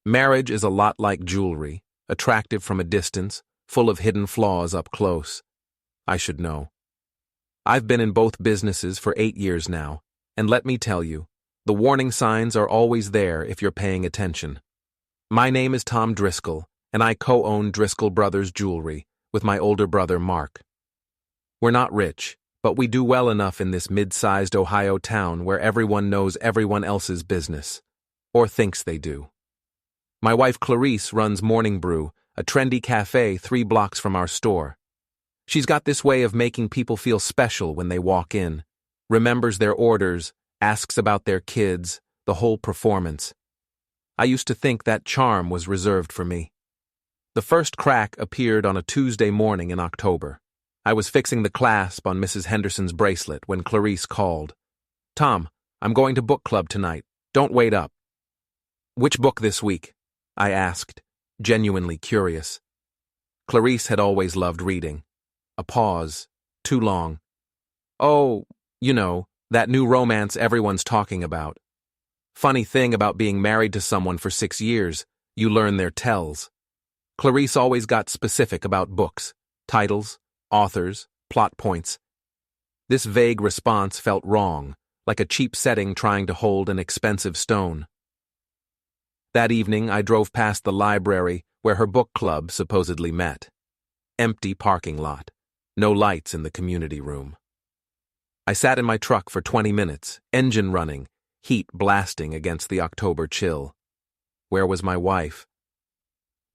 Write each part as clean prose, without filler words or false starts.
Marriage is a lot like jewelry, attractive from a distance, full of hidden flaws up close. I should know. I've been in both businesses for 8 years now, and let me tell you, the warning signs are always there if you're paying attention. My name is Tom Driscoll, and I co-own Driscoll Brothers Jewelry with my older brother Mark. We're not rich, but we do well enough in this mid-sized Ohio town where everyone knows everyone else's business, or thinks they do. My wife Clarice runs Morning Brew, a trendy cafe 3 blocks from our store. She's got this way of making people feel special when they walk in, remembers their orders, asks about their kids, the whole performance. I used to think that charm was reserved for me. The first crack appeared on a Tuesday morning in October. I was fixing the clasp on Mrs. Henderson's bracelet when Clarice called. "Tom, I'm going to book club tonight. Don't wait up." "Which book this week?" I asked, genuinely curious. Clarice had always loved reading. A pause. Too long. "Oh, you know, that new romance everyone's talking about. Funny thing about being married to someone for 6 years, you learn their tells." Clarice always got specific about books, titles, authors, plot points. This vague response felt wrong, like a cheap setting trying to hold an expensive stone. That evening, I drove past the library where her book club supposedly met. Empty parking lot. No lights in the community room. I sat in my truck for 20 minutes, engine running, heat blasting against the October chill. Where was my wife?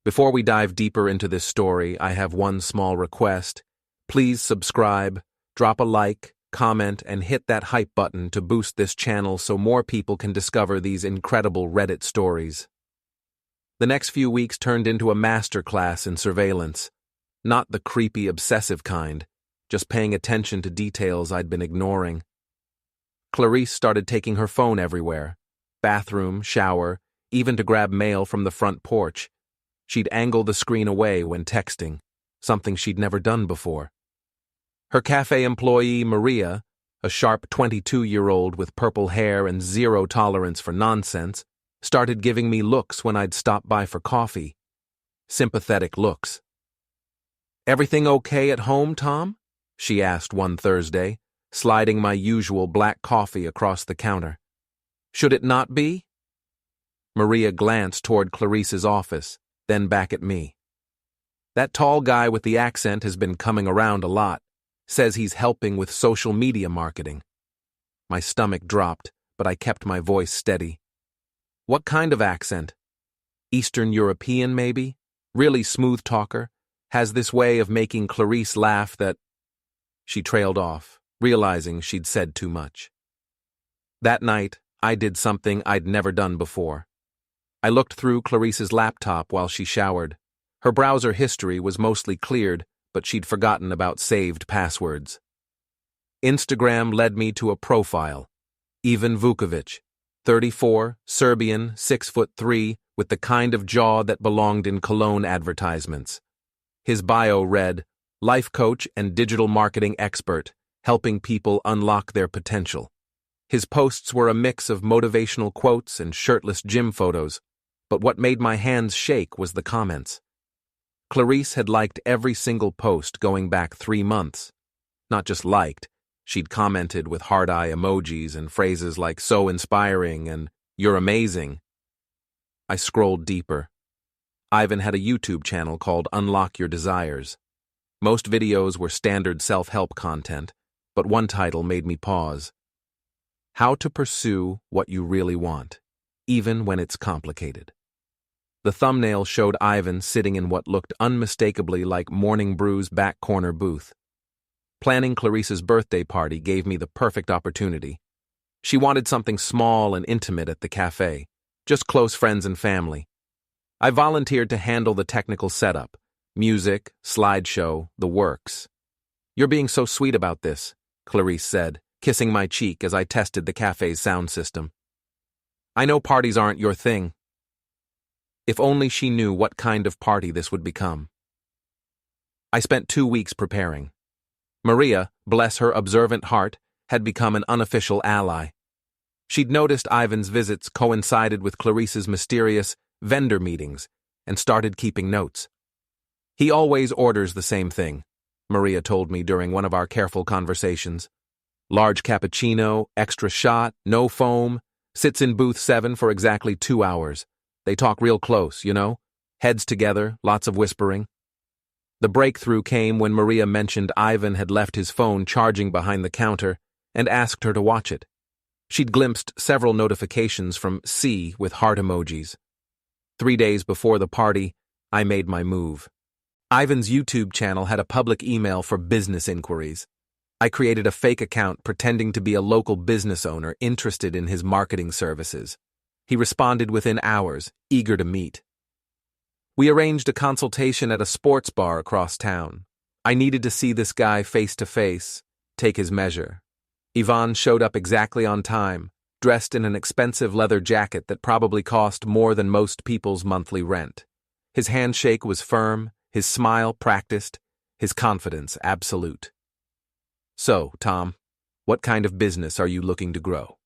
Before we dive deeper into this story, I have one small request. Please subscribe, drop a like, comment, and hit that hype button to boost this channel so more people can discover these incredible Reddit stories. The next few weeks turned into a masterclass in surveillance. Not the creepy, obsessive kind, just paying attention to details I'd been ignoring. Clarice started taking her phone everywhere. Bathroom, shower, even to grab mail from the front porch. She'd angle the screen away when texting, something she'd never done before. Her cafe employee, Maria, a sharp 22-year-old with purple hair and zero tolerance for nonsense, started giving me looks when I'd stop by for coffee. Sympathetic looks. "Everything okay at home, Tom?" she asked one Thursday, sliding my usual black coffee across the counter. "Should it not be?" Maria glanced toward Clarice's office, then back at me. "That tall guy with the accent has been coming around a lot. Says he's helping with social media marketing." My stomach dropped, but I kept my voice steady. "What kind of accent? Eastern European, maybe? Really smooth talker? Has this way of making Clarice laugh that—" She trailed off, realizing she'd said too much. That night, I did something I'd never done before. I looked through Clarice's laptop while she showered. Her browser history was mostly cleared, but she'd forgotten about saved passwords. Instagram led me to a profile. Ivan Vukovic, 34, Serbian, 6'3", with the kind of jaw that belonged in cologne advertisements. His bio read, "Life coach and digital marketing expert, helping people unlock their potential." His posts were a mix of motivational quotes and shirtless gym photos, but what made my hands shake was the comments. Clarice had liked every single post going back 3 months. Not just liked, she'd commented with heart-eye emojis and phrases like "so inspiring" and "you're amazing." I scrolled deeper. Ivan had a YouTube channel called Unlock Your Desires. Most videos were standard self-help content, but one title made me pause. How to pursue what you really want, even when it's complicated. The thumbnail showed Ivan sitting in what looked unmistakably like Morning Brew's back corner booth. Planning Clarice's birthday party gave me the perfect opportunity. She wanted something small and intimate at the cafe, just close friends and family. I volunteered to handle the technical setup, music, slideshow, the works. "You're being so sweet about this," Clarice said, kissing my cheek as I tested the cafe's sound system. "I know parties aren't your thing." If only she knew what kind of party this would become. I spent 2 weeks preparing. Maria, bless her observant heart, had become an unofficial ally. She'd noticed Ivan's visits coincided with Clarice's mysterious, vendor meetings, and started keeping notes. He always orders the same thing, Maria told me during one of our careful conversations. Large cappuccino, extra shot, no foam, sits in booth 7 for exactly 2 hours. They talk real close, you know? Heads together, lots of whispering. The breakthrough came when Maria mentioned Ivan had left his phone charging behind the counter and asked her to watch it. She'd glimpsed several notifications from C with heart emojis. 3 days before the party, I made my move. Ivan's YouTube channel had a public email for business inquiries. I created a fake account pretending to be a local business owner interested in his marketing services. He responded within hours, eager to meet. We arranged a consultation at a sports bar across town. I needed to see this guy face to face, take his measure. Ivan showed up exactly on time, dressed in an expensive leather jacket that probably cost more than most people's monthly rent. His handshake was firm, his smile practiced, his confidence absolute. "So, Tom, what kind of business are you looking to grow?"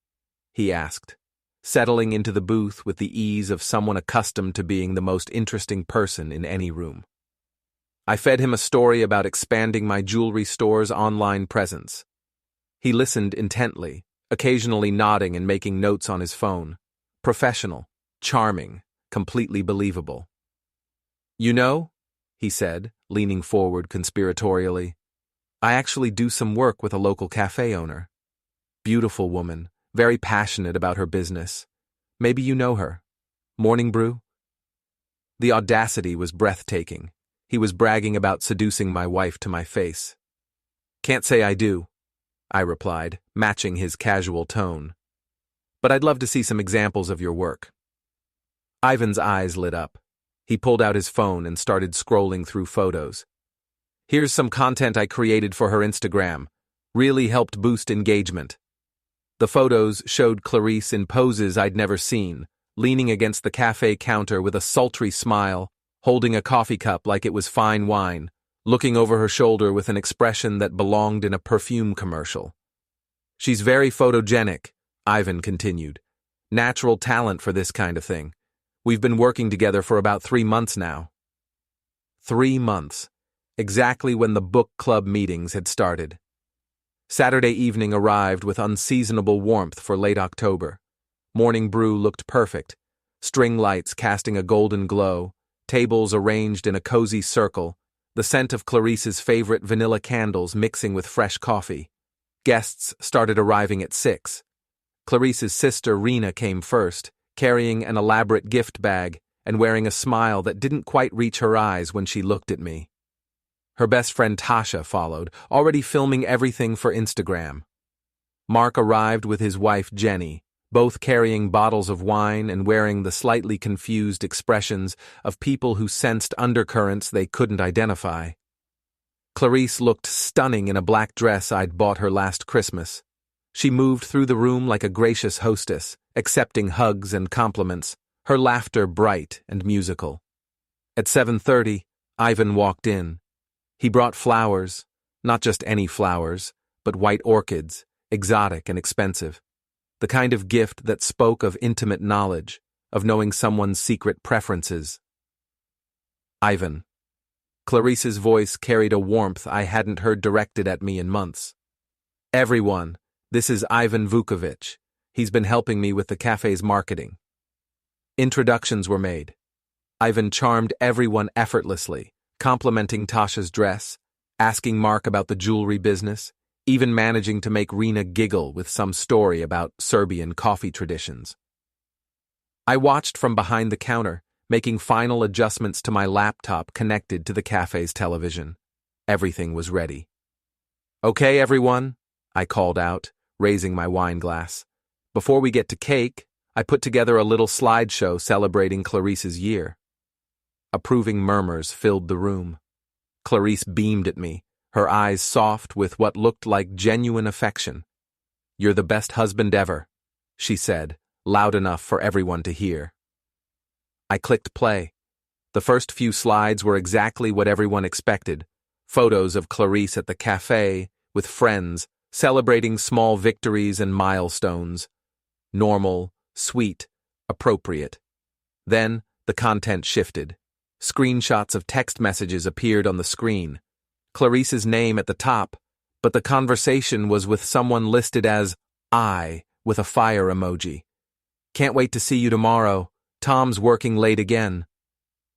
he asked, settling into the booth with the ease of someone accustomed to being the most interesting person in any room. I fed him a story about expanding my jewelry store's online presence. He listened intently, occasionally nodding and making notes on his phone. Professional, charming, completely believable. "You know," he said, leaning forward conspiratorially, "I actually do some work with a local cafe owner. Beautiful woman, very passionate about her business. Maybe you know her. Morning Brew?" The audacity was breathtaking. He was bragging about seducing my wife to my face. "Can't say I do," I replied, matching his casual tone. "But I'd love to see some examples of your work." Ivan's eyes lit up. He pulled out his phone and started scrolling through photos. "Here's some content I created for her Instagram. Really helped boost engagement." The photos showed Clarice in poses I'd never seen, leaning against the cafe counter with a sultry smile, holding a coffee cup like it was fine wine, looking over her shoulder with an expression that belonged in a perfume commercial. "She's very photogenic," Ivan continued. "Natural talent for this kind of thing. We've been working together for about 3 months now." 3 months. Exactly when the book club meetings had started. Saturday evening arrived with unseasonable warmth for late October. Morning Brew looked perfect, string lights casting a golden glow, tables arranged in a cozy circle, the scent of Clarice's favorite vanilla candles mixing with fresh coffee. Guests started arriving at 6. Clarice's sister Rena came first, carrying an elaborate gift bag and wearing a smile that didn't quite reach her eyes when she looked at me. Her best friend Tasha followed, already filming everything for Instagram. Mark arrived with his wife Jenny, both carrying bottles of wine and wearing the slightly confused expressions of people who sensed undercurrents they couldn't identify. Clarice looked stunning in a black dress I'd bought her last Christmas. She moved through the room like a gracious hostess, accepting hugs and compliments, her laughter bright and musical. At 7:30, Ivan walked in. He brought flowers, not just any flowers, but white orchids, exotic and expensive. The kind of gift that spoke of intimate knowledge, of knowing someone's secret preferences. "Ivan." Clarice's voice carried a warmth I hadn't heard directed at me in months. "Everyone, this is Ivan Vukovic. He's been helping me with the cafe's marketing." Introductions were made. Ivan charmed everyone effortlessly, complimenting Tasha's dress, asking Mark about the jewelry business, even managing to make Rena giggle with some story about Serbian coffee traditions. I watched from behind the counter, making final adjustments to my laptop connected to the cafe's television. Everything was ready. "Okay, everyone," I called out, raising my wine glass. "Before we get to cake, I put together a little slideshow celebrating Clarice's year." Approving murmurs filled the room. Clarice beamed at me, her eyes soft with what looked like genuine affection. "You're the best husband ever," she said, loud enough for everyone to hear. I clicked play. The first few slides were exactly what everyone expected. Photos of Clarice at the cafe, with friends, celebrating small victories and milestones. Normal, sweet, appropriate. Then, The content shifted. Screenshots of text messages appeared on the screen. Clarice's name at the top, but the conversation was with someone listed as I with a fire emoji. Can't wait to see you tomorrow. Tom's working late again.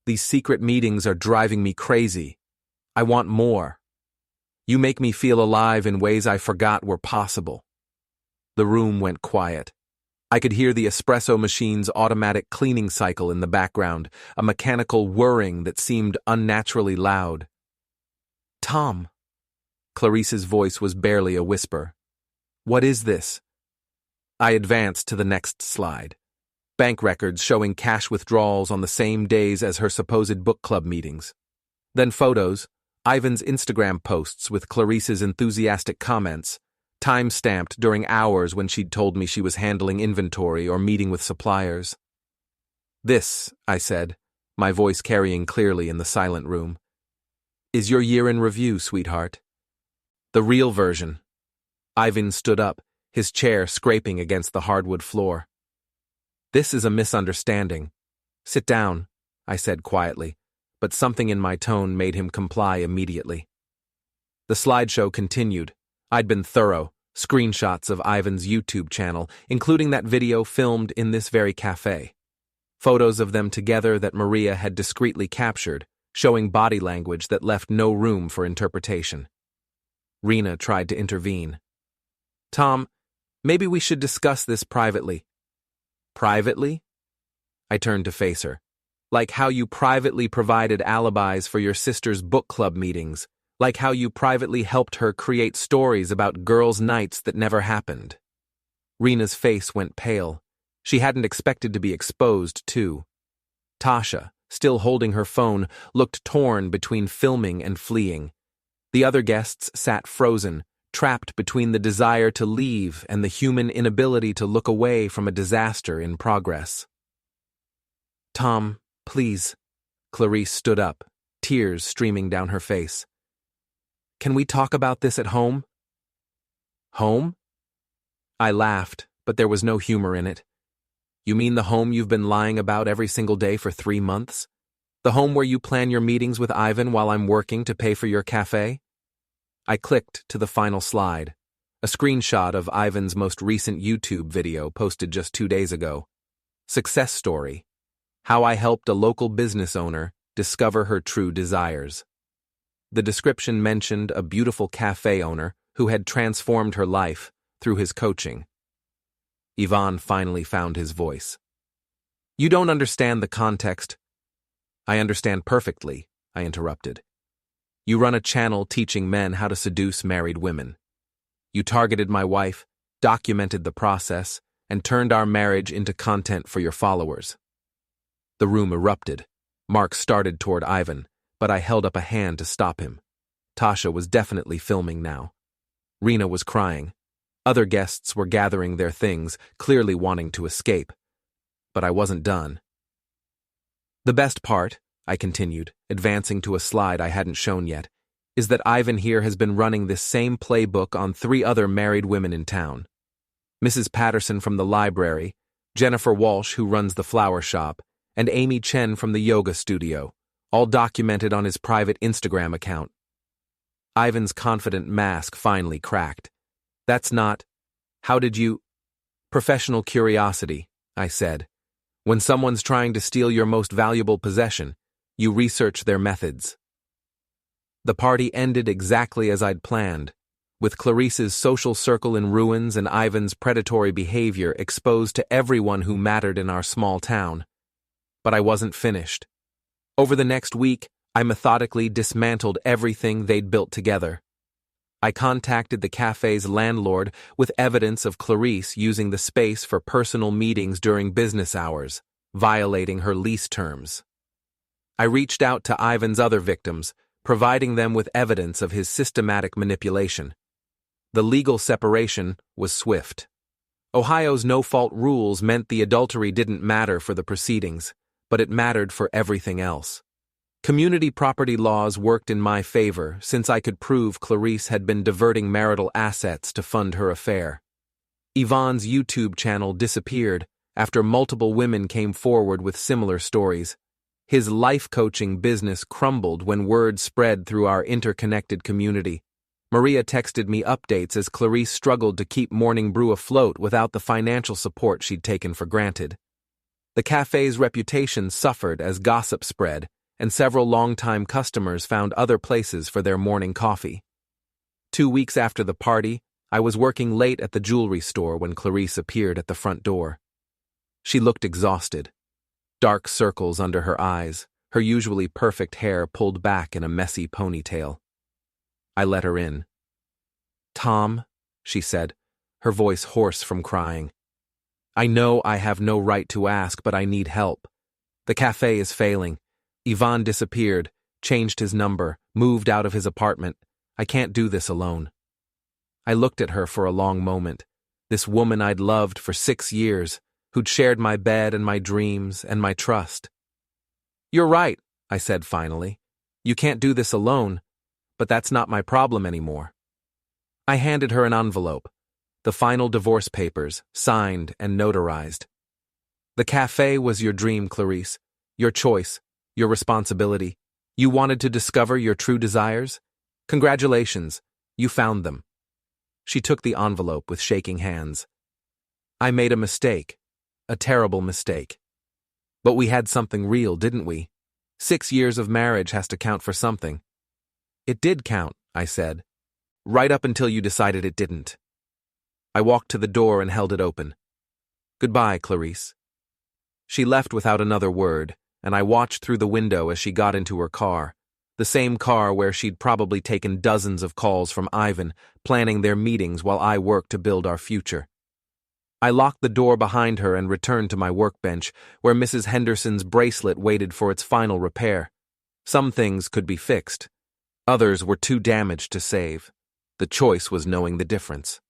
These secret meetings are driving me crazy. I want more. You make me feel alive in ways I forgot were possible. The room went quiet. I could hear the espresso machine's automatic cleaning cycle in the background, a mechanical whirring that seemed unnaturally loud. Tom. Clarice's voice was barely a whisper. What is this? I advanced to the next slide. Bank records showing cash withdrawals on the same days as her supposed book club meetings. Then photos, Ivan's Instagram posts with Clarice's enthusiastic comments, time-stamped during hours when she'd told me she was handling inventory or meeting with suppliers. This, I said, my voice carrying clearly in the silent room, is your year in review, sweetheart. The real version. Ivan stood up, his chair scraping against the hardwood floor. This is a misunderstanding. Sit down, I said quietly, but something in my tone made him comply immediately. The slideshow continued. I'd been thorough, screenshots of Ivan's YouTube channel, including that video filmed in this very cafe. Photos of them together that Maria had discreetly captured, showing body language that left no room for interpretation. Rena tried to intervene. Tom, maybe we should discuss this privately. Privately? I turned to face her. Like how you privately provided alibis for your sister's book club meetings. Like how you privately helped her create stories about girls' nights that never happened. Rena's face went pale. She hadn't expected to be exposed, too. Tasha, still holding her phone, looked torn between filming and fleeing. The other guests sat frozen, trapped between the desire to leave and the human inability to look away from a disaster in progress. Tom, please. Clarice stood up, tears streaming down her face. Can we talk about this at home? Home? I laughed, but there was no humor in it. You mean the home you've been lying about every single day for 3 months? The home where you plan your meetings with Ivan while I'm working to pay for your cafe? I clicked to the final slide, a screenshot of Ivan's most recent YouTube video posted just 2 days ago. Success story. How I helped a local business owner discover her true desires. The description mentioned a beautiful cafe owner who had transformed her life through his coaching. Ivan finally found his voice. You don't understand the context. I understand perfectly, I interrupted. You run a channel teaching men how to seduce married women. You targeted my wife, documented the process, and turned our marriage into content for your followers. The room erupted. Mark started toward Ivan, but I held up a hand to stop him. Tasha was definitely filming now. Rena was crying. Other guests were gathering their things, clearly wanting to escape. But I wasn't done. The best part, I continued, advancing to a slide I hadn't shown yet, is that Ivan here has been running this same playbook on 3 other married women in town. Mrs. Patterson from the library, Jennifer Walsh who runs the flower shop, and Amy Chen from the yoga studio, all documented on his private Instagram account. Ivan's confident mask finally cracked. That's not... How did you... Professional curiosity, I said. When someone's trying to steal your most valuable possession, you research their methods. The party ended exactly as I'd planned, with Clarice's social circle in ruins and Ivan's predatory behavior exposed to everyone who mattered in our small town. But I wasn't finished. Over the next week, I methodically dismantled everything they'd built together. I contacted the cafe's landlord with evidence of Clarice using the space for personal meetings during business hours, violating her lease terms. I reached out to Ivan's other victims, providing them with evidence of his systematic manipulation. The legal separation was swift. Ohio's no-fault rules meant the adultery didn't matter for the proceedings, but it mattered for everything else. Community property laws worked in my favor since I could prove Clarice had been diverting marital assets to fund her affair. Ivan's YouTube channel disappeared after multiple women came forward with similar stories, His life coaching business crumbled when word spread through our interconnected community. Maria texted me updates as Clarice struggled to keep Morning Brew afloat without the financial support she'd taken for granted. The cafe's reputation suffered as gossip spread, and several longtime customers found other places for their morning coffee. 2 weeks after the party, I was working late at the jewelry store when Clarice appeared at the front door. She looked exhausted. Dark circles under her eyes, her usually perfect hair pulled back in a messy ponytail. I let her in. "Tom," she said, her voice hoarse from crying. "I know I have no right to ask, but I need help. The cafe is failing. Ivan disappeared, changed his number, moved out of his apartment. I can't do this alone." I looked at her for a long moment, this woman I'd loved for 6 years, who'd shared my bed and my dreams and my trust. "You're right," I said finally. "You can't do this alone, but that's not my problem anymore." I handed her an envelope, the final divorce papers, signed and notarized. "The cafe was your dream, Clarice, your choice, your responsibility. You wanted to discover your true desires? Congratulations, you found them." She took the envelope with shaking hands. "I made a mistake, a terrible mistake. But we had something real, didn't we? 6 years of marriage has to count for something." "It did count," I said, "right up until you decided it didn't." I walked to the door and held it open. "Goodbye, Clarice." She left without another word, and I watched through the window as she got into her car, the same car where she'd probably taken dozens of calls from Ivan, planning their meetings while I worked to build our future. I locked the door behind her and returned to my workbench, where Mrs. Henderson's bracelet waited for its final repair. Some things could be fixed. Others were too damaged to save. The choice was knowing the difference.